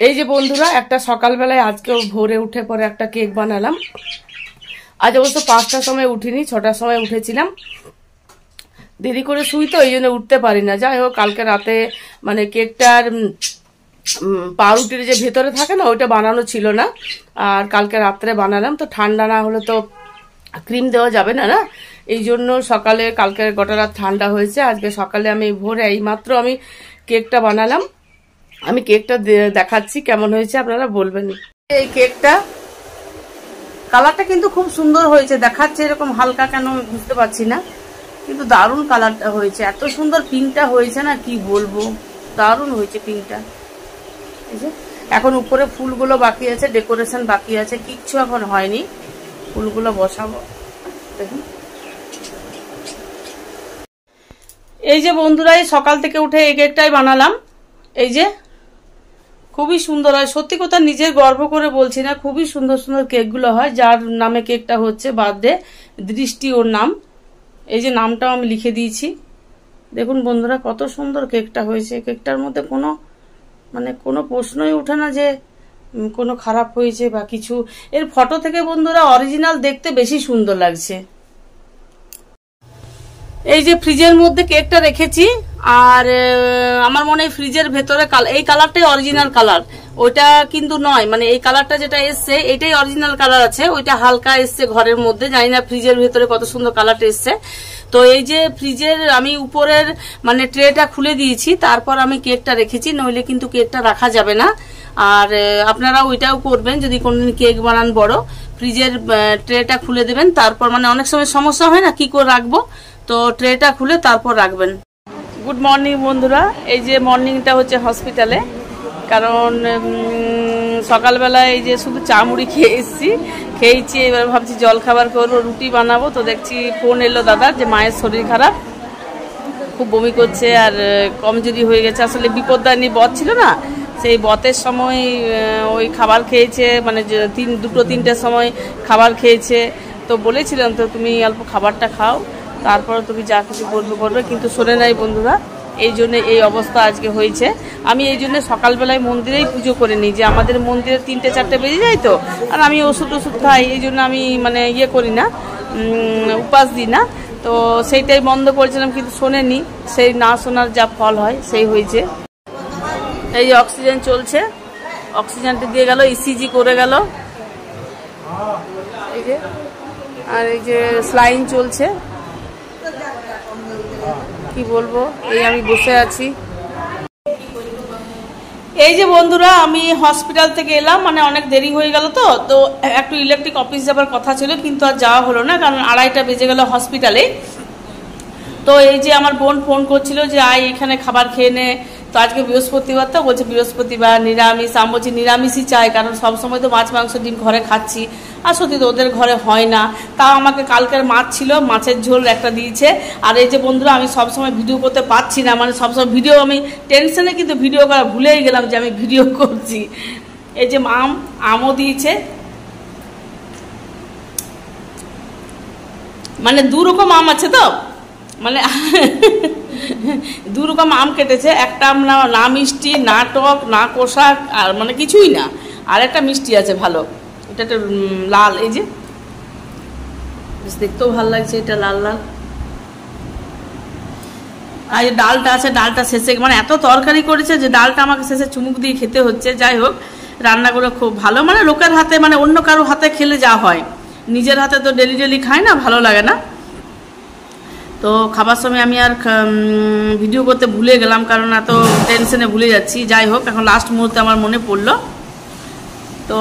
এই যে বন্ধুরা, একটা সকালবেলায় আজকেও ভোরে উঠে পরে একটা কেক বানালাম। আজ অবশ্য 5টার সময় উঠিনি, 6টার সময় উঠেছিলাম। দেরি করে শুই তো, এই জন্য উঠতে পারি না। যাই হোক, কালকে রাতে মানে কেকটার পাউরুটির যে ভেতরে থাকে না, ওইটা বানানো ছিল না, আর কালকে রাত্রে বানালাম। তো ঠান্ডা না হলে তো ক্রিম দেওয়া যাবে না না, এই জন্য সকালে কালকে গোটা রাত ঠান্ডা হয়েছে। আজকে সকালে আমি ভোরে এইমাত্র আমি কেকটা বানালাম। আমি কেকটা দেখাচ্ছি কেমন হয়েছে, আপনারা বলবেন। এই কেকটা কালারটা কিন্তু খুব সুন্দর হয়েছে, দেখাচ্ছে এরকম হালকা, কেন বুঝতে পারছি না, কিন্তু দারুণ কালারটা হয়েছে। এত সুন্দর পিঙ্কটা হয়েছে না, কি বলবো, দারুণ হয়েছে পিঙ্কটা। এখন উপরে ফুলগুলো বাকি আছে, ডেকোরেশন বাকি আছে, কিচ্ছু এখন হয়নি। ফুলগুলো বসাবো। দেখুন, এই যে বন্ধুরা, এই সকাল থেকে উঠে এই কেকটাই বানালাম। এই যে খুবই সুন্দর হয়, সত্যি কথা নিজের গর্ব করে বলছি না, খুবই সুন্দর সুন্দর কেকগুলো হয়। যার নামে কেকটা হচ্ছে বার্থডে, দৃষ্টি ওর নাম। এই যে নামটাও আমি লিখে দিয়েছি। দেখুন বন্ধুরা, কত সুন্দর কেকটা হয়েছে। কেকটার মধ্যে কোনো প্রশ্নই ওঠে না যে কোনো খারাপ হয়েছে বা কিছু। এর ফটো থেকে বন্ধুরা অরিজিনাল দেখতে বেশি সুন্দর লাগছে। এই যে ফ্রিজের মধ্যে কেকটা রেখেছি, আর আমার মনে হয় ফ্রিজের ভেতরে এই কালারটাই অরিজিনাল কালার, ওইটা কিন্তু নয়। মানে এই কালারটা যেটা এসছে এটাই অরিজিনাল কালার আছে, ওইটা হালকা এসছে ঘরের মধ্যে। জানি না ফ্রিজের ভেতরে কত সুন্দর কালারটা এসছে। তো এই যে ফ্রিজের আমি উপরের মানে ট্রেটা খুলে দিয়েছি, তারপর আমি কেকটা রেখেছি, নইলে কিন্তু কেকটা রাখা যাবে না। আর আপনারা ওইটাও করবেন, যদি কোনদিন কেক বানান বড়, ফ্রিজের ট্রেটা খুলে দেবেন। তারপর মানে অনেক সময় সমস্যা হয় না কি করে রাখবো, তো ট্রেটা খুলে তারপর রাখবেন। গুড মর্নিং বন্ধুরা, এই যে মর্নিংটা হচ্ছে হসপিটালে, কারণ সকালবেলায় এই যে শুধু চা মুড়ি খেয়ে এসেছি, খেয়েছি। এবার ভাবছি জল খাবার করবো, রুটি বানাবো। তো দেখছি ফোন এলো দাদার যে মায়ের শরীর খারাপ, খুব বমি করছে আর কমজোরি হয়ে গেছে। আসলে বিপদদায়নী বত ছিল না, সেই বতের সময় ওই খাবার খেয়েছে, মানে 2-3টের সময় খাবার খেয়েছে। তো বলেছিলাম তো তুমি অল্প খাবারটা খাও, তারপর তুমি যা কিছু করবে, কিন্তু শোনে নাই বন্ধুরা। এই জন্য এই অবস্থা আজকে হয়েছে। আমি এই জন্য সকালবেলায় মন্দিরেই পুজো করে নিই, যে আমাদের মন্দিরে 3-4 বেজে যায় তো, আর আমি ওষুধ খাই, এই জন্য আমি মানে করি না, উপাস দিই না। তো সেইটাই বন্ধ করেছিলাম, কিন্তু শোনেনি। সেই না শোনার যা ফল হয় সেই হয়েছে। এই যে অক্সিজেন চলছে, অক্সিজেনটা দিয়ে গেল, ইসিজি করে গেল, এই যে, আর এই যে স্লাইন চলছে। কি বলবো, এই আমি বসে আছি। এই যে বন্ধুরা, আমি হসপিটাল থেকে এলাম, মানে অনেক দেরি হয়ে গেল তো একটু ইলেকট্রিক অফিস যাবার কথা ছিল, কিন্তু আর যাওয়া হলো না, কারণ 2:30 বেজে গেল হসপিটালে। তো এই যে আমার বোন ফোন করছিল যে আয় এখানে খাবার খেয়ে নে। তো আজকে বৃহস্পতিবার, তো বলছে বৃহস্পতিবার নিরামিষ। আমি বলছি নিরামিষই চাই, কারণ সবসময় তো মাছ মাংস ডিম ঘরে খাচ্ছি, আর সত্যি তো ওদের ঘরে হয় না। তাও আমাকে কালকের মাছ ছিল, মাছের ঝোল একটা দিয়েছে। আর এই যে বন্ধুরা, আমি সবসময় ভিডিও করতে পারছি না, মানে সবসময় ভিডিও, আমি টেনশনে কিন্তু ভিডিও করা ভুলেই গেলাম যে আমি ভিডিও করছি। এই যে আমও দিয়েছে, মানে 2 রকম আম আছে তো, মানে 2 রকম আম কেটেছে। একটা আম না মিষ্টি, না টক, না কষা, আর মানে কিছুই না। আর একটা মিষ্টি আছে ভালো, এটা একটা লাল, এই যে দেখতেও ভালো লাগছে, এটা লাল লাল। আর এই ডালটা আছে, ডালটা শেষে, মানে এত তরকারি করেছে যে ডালটা আমাকে শেষে চুমুক দিয়ে খেতে হচ্ছে। যাই হোক, রান্নাগুলো খুব ভালো, মানে লোকের হাতে, মানে অন্য কারো হাতে খেলে যা হয়, নিজের হাতে তো ডেলি খাই না, ভালো লাগে না। তো খাবার সময় আমি আর ভিডিও করতে ভুলে গেলাম, কারণ এত টেনশনে ভুলে যাচ্ছি। যাই হোক, এখন লাস্ট মুহূর্তে আমার মনে পড়লো। তো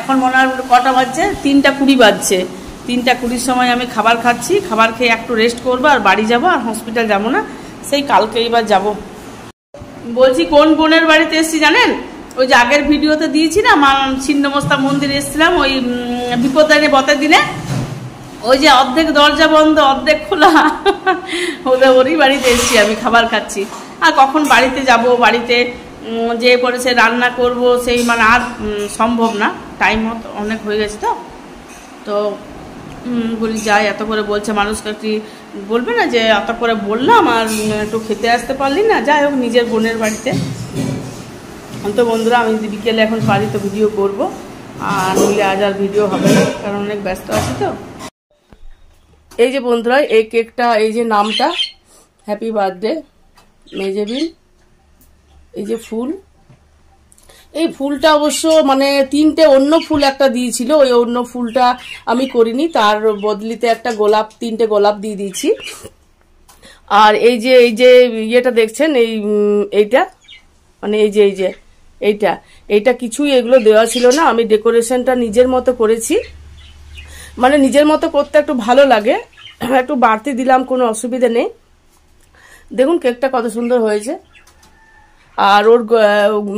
এখন মনে হয় কটা বাজছে, 3:20 বাজছে। 3:20 সময় আমি খাবার খাচ্ছি, খাবার খেয়ে একটু রেস্ট করবো, আর বাড়ি যাবো, আর হসপিটাল যাবো না, সেই কালকে এবার যাবো। বলছি কোন বোনের বাড়িতে এসেছি জানেন? ওই যে আগের ভিডিওতে দিয়েছি না, ছিন্নমস্তা মন্দিরে এসেছিলাম ওই বিপদদায়নী বতের দিনে। ওই যে অর্ধেক দরজা বন্ধ অর্ধেক খোলা, ওরই বাড়িতে এসেছি আমি, খাবার খাচ্ছি। আর কখন বাড়িতে যাব, বাড়িতে যে পড়েছে রান্না করব, সেই মানে আর সম্ভব না, টাইম মতো অনেক হয়ে গেছে। তো বলি যাই, এত করে বলছে মানুষকে, একটি বলবে না যে এত করে বললাম আর একটু খেতে আসতে পারলি না। যাই হোক, নিজের বোনের বাড়িতে তো বন্ধুরা আমি যদি বিকেলে এখন পারি তো ভিডিও করব, আর নইলে আজ আর ভিডিও হবে না, কারণ অনেক ব্যস্ত আছি। তো এই যে বন্ধুরা এই কেকটা, এই যে নামটা হ্যাপি বার্থডে মেজেবিন, এই যে ফুল, এই ফুলটা অবশ্য মানে 3টে অন্য ফুল একটা দিয়েছিল, ওই অন্য ফুলটা আমি করিনি, তার বদলিতে একটা গোলাপ, 3টে গোলাপ দিয়ে দিয়েছি। আর এই যে ইয়েটা দেখছেন, এইটা মানে এই যে এইটা কিছুই এগুলো দেওয়া ছিল না, আমি ডেকোরেশনটা নিজের মতো করেছি। মানে নিজের মতো করতে একটু ভালো লাগে, একটু বাড়তি দিলাম, কোনো অসুবিধা নেই। দেখুন কেকটা কত সুন্দর হয়েছে। আর ওর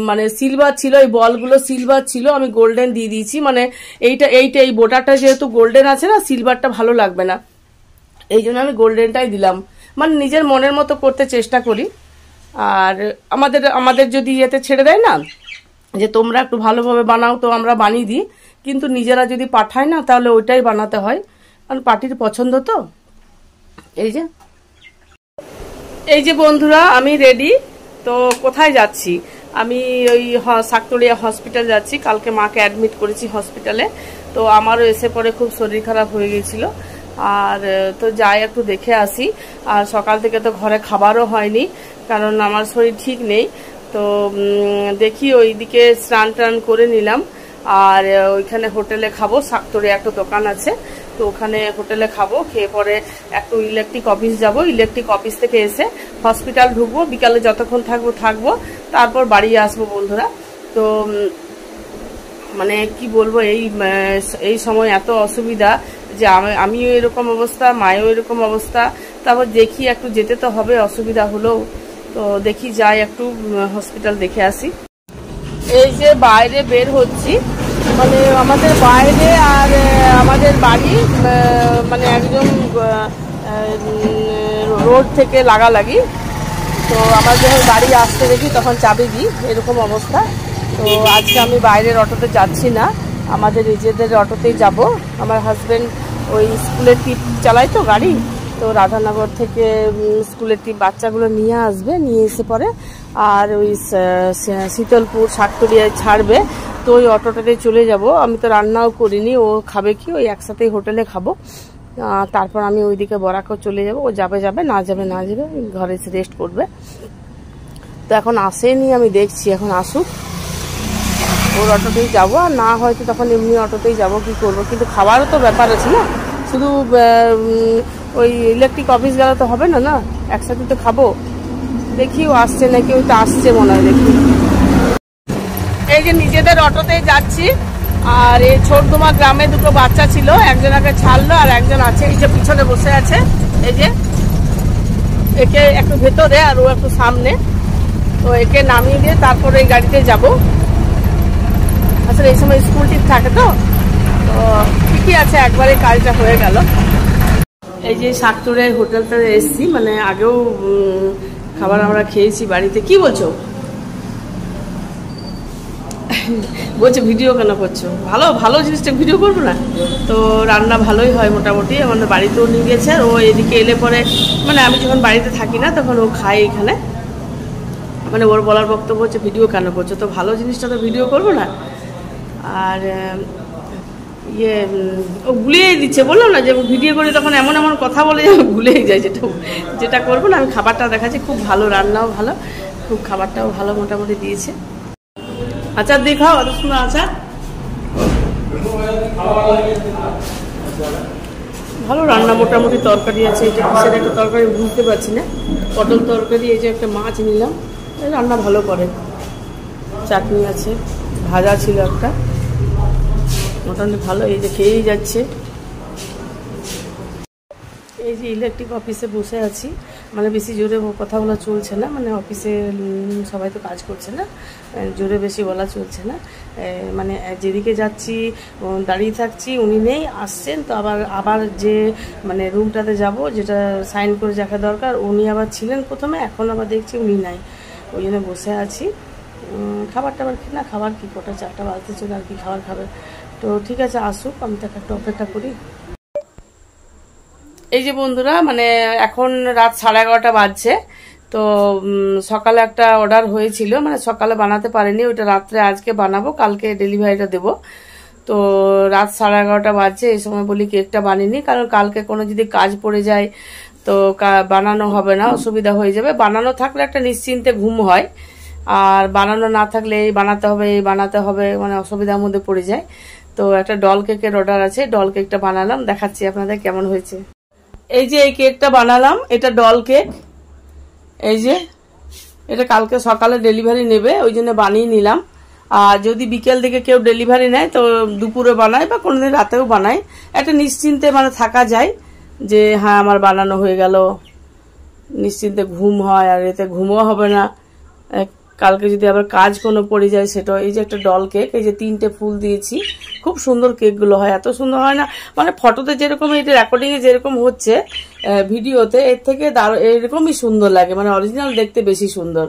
মানে সিলভার ছিল, এই বলগুলো সিলভার ছিল, আমি গোল্ডেন দিয়ে দিয়েছি। মানে এই বোটারটা যেহেতু গোল্ডেন আছে না, সিলভারটা ভালো লাগবে না, এই জন্য আমি গোল্ডেনটাই দিলাম। মানে নিজের মনের মতো করতে চেষ্টা করি। আর আমাদের যদি ইয়েতে ছেড়ে দেয় না যে তোমরা একটু ভালোভাবে বানাও, তো আমরা বানিয়ে দিই, কিন্তু নিজেরা যদি পাঠায় না তাহলে ওইটাই বানাতে হয়, কারণ পার্টির পছন্দ। তো এই যে বন্ধুরা আমি রেডি। তো কোথায় যাচ্ছি? আমি ওই শাকতলিয়া হসপিটাল যাচ্ছি, কালকে মাকে অ্যাডমিট করেছি হসপিটালে। তো আমারও এসে পরে খুব শরীর খারাপ হয়ে গেছিল, আর তো যাই একটু দেখে আসি। আর সকাল থেকে তো ঘরে খাবারও হয়নি, কারণ আমার শরীর ঠিক নেই। তো দেখি ওইদিকে স্নান টান করে নিলাম, আর ওইখানে হোটেলে খাবো। শাকতলিয়া একটা দোকান আছে, তো ওখানে হোটেলে খাবো, খেয়ে পরে একটু ইলেকট্রিক অফিস যাব, ইলেকট্রিক অফিস থেকে এসে হসপিটাল ঢুকবো, বিকালে যতক্ষণ থাকবো, তারপর বাড়ি আসবো বন্ধুরা। তো মানে কি বলবো, এই সময় এত অসুবিধা যে আমিও এরকম অবস্থা, মায়েও এরকম অবস্থা। তারপর দেখি একটু যেতে তো হবে, অসুবিধা হলেও। তো দেখি যাই একটু হসপিটাল দেখে আসি। এই যে বাইরে বের হচ্ছি, মানে আমাদের বাইরে আর আমাদের বাড়ি মানে একদম রোড থেকে লাগালাগি। তো আমার যখন গাড়ি আসতে দেখি তখন চাবি দিই, এরকম অবস্থা। তো আজকে আমি বাইরের অটোতে যাচ্ছি না, আমাদের নিজেদের অটোতেই যাব। আমার হাজব্যান্ড ওই স্কুলের ট্রিপ চালায় তো গাড়ি, তো রাধানগর থেকে স্কুলের ট্রিপ বাচ্চাগুলো নিয়ে আসবে, নিয়ে এসে পরে আর ওই শীতলপুর শাকতলিয়ায় ছাড়বে। তো ওই অটোটাতে চলে যাব। আমি তো রান্নাও করিনি, ও খাবে কি, ওই একসাথেই হোটেলে খাবো। তারপর আমি ওইদিকে বরাকও চলে যাব, ও যাবে না যাবে ঘরে এসে রেস্ট করবে। তো এখন আসেনি, আমি দেখছি এখন আসুক, ওর অটোতেই যাবো। আর না হয়তো তখন এমনি অটোতেই যাব, কি করবো। কিন্তু খাবারও তো ব্যাপার আছে না, শুধু ওই ইলেকট্রিক অফিস গেলে তো হবে না, একসাথে তো খাবো। দেখি ও আসছে নাকি, ওই তো আসছে মনে হয়, দেখি। এই যে নিজেদের অটোতেই যাচ্ছি। আর এই ছোটদুমা গ্রামে দুটো বাচ্চা ছিল, একজনকে ছাড়লো আর একজন আছে এই যে পিছনে বসে আছে। এই যে একে একটু ভেতরে আর ও একটু সামনে, তো একে নামিয়ে দিয়ে তারপরে এই গাড়িতে যাব। আসলে এই সময় স্কুল ঠিক থাকে, তো ঠিকই আছে, একবারে কাজটা হয়ে গেল। এই যে শাকতলিয়ার হোটেলটাতে এসছি, মানে আগেও খাবার আমরা খেয়েছি বাড়িতে। কি বলছো? বলছে ভিডিও কেন করছো? ভালো জিনিসটা ভিডিও করবো না? তো রান্না ভালোই হয় মোটামুটি, আমাদের বাড়িতেও নিয়ে গেছে। আর ও এদিকে এলে পরে, মানে আমি যখন বাড়িতে থাকি না তখন ও খায় এখানে। মানে ওর বলার বক্তব্য হচ্ছে ভিডিও কেন করছো? তো ভালো জিনিসটা তো ভিডিও করবো না। আর ও গুলিয়ে দিচ্ছে, বললাম না যে ভিডিও করে তখন এমন কথা বলে যে ভুলেই যায় যেটা করবো না। আমি খাবারটা দেখাচ্ছি, খুব ভালো, রান্নাও ভালো, খুব খাবারটাও ভালো মোটামুটি দিয়েছে। আচার দিয়ে খাও, এত সুন্দর আচার, ভালো রান্না মোটামুটি। তরকারি আছে, এটা কিসের একটা তরকারি বুঝতে পারছি না, পটল তরকারি। এই যে একটা মাছ নিলাম, রান্না ভালো করে। চাটনি আছে, ভাজা ছিল একটা, মোটামুটি ভালো। এই যে খেয়েই যাচ্ছে। এই যে ইলেকট্রিক অফিসে বসে আছি, মানে বেশি জোরে কথা বলা চলছে না, মানে অফিসে সবাই তো কাজ করছে না, জোরে বেশি বলা চলছে না। মানে যেদিকে যাচ্ছি দাঁড়িয়ে থাকছি, উনি নেই, আসছেন। তো আবার যে মানে রুমটাতে যাব, যেটা সাইন করে রাখা দরকার, উনি আবার ছিলেন প্রথমে, এখন আবার দেখছি উনি নাই, ওই জন্য বসে আছি। খাবার টাবার না, খাবার কি, কটা 4টা বাজতে চলে, আর কি খাবার খাবে। তো ঠিক আছে, আসুক, আমি তাকে একটু অপেক্ষা করি। এই যে বন্ধুরা, মানে এখন রাত 11:30 বাজছে। তো সকালে একটা অর্ডার হয়েছিল, মানে সকালে বানাতে পারিনি, ওইটা রাত্রে আজকে বানাবো, কালকে ডেলিভারিটা দেবো। তো রাত 11:30 বাজছে, এই সময় বলি কেকটা বানিয়ে, কারণ কালকে কোনো যদি কাজ পড়ে যায় তো বানানো হবে না, অসুবিধা হয়ে যাবে। বানানো থাকলে একটা নিশ্চিন্তে ঘুম হয়, আর বানানো না থাকলে এই বানাতে হবে, মানে অসুবিধার মধ্যে পড়ে যায়। তো একটা ডল কেকের অর্ডার আছে, ডল কেকটা বানালাম, দেখাচ্ছি আপনাদের কেমন হয়েছে। এই যে এই কেকটা বানালাম, এটা ডল কেক। এই যে এটা কালকে সকালে ডেলিভারি নেবে, ওই জন্য বানিয়ে নিলাম। আর যদি বিকেল দিকে কেউ ডেলিভারি নেয় তো দুপুরে বানায় বা কোনোদিন রাতেও বানায়, একটা নিশ্চিন্তে মানে থাকা যায় যে হ্যাঁ আমার বানানো হয়ে গেল, নিশ্চিন্তে ঘুম হয়, আর এতে ঘুমও হবে না। কালকে যদি আবার কাজ কোনো পড়ে যায় সেটা। এই যে একটা ডল কেক, এই যে 3টে ফুল দিয়েছি, খুব সুন্দর কেকগুলো হয়, এত সুন্দর হয় না, মানে ফটোতে যেরকম, এটা রেকর্ডিং এ যেরকম হচ্ছে ভিডিওতে, এর থেকে এরকমই সুন্দর লাগে, মানে অরিজিনাল দেখতে বেশি সুন্দর।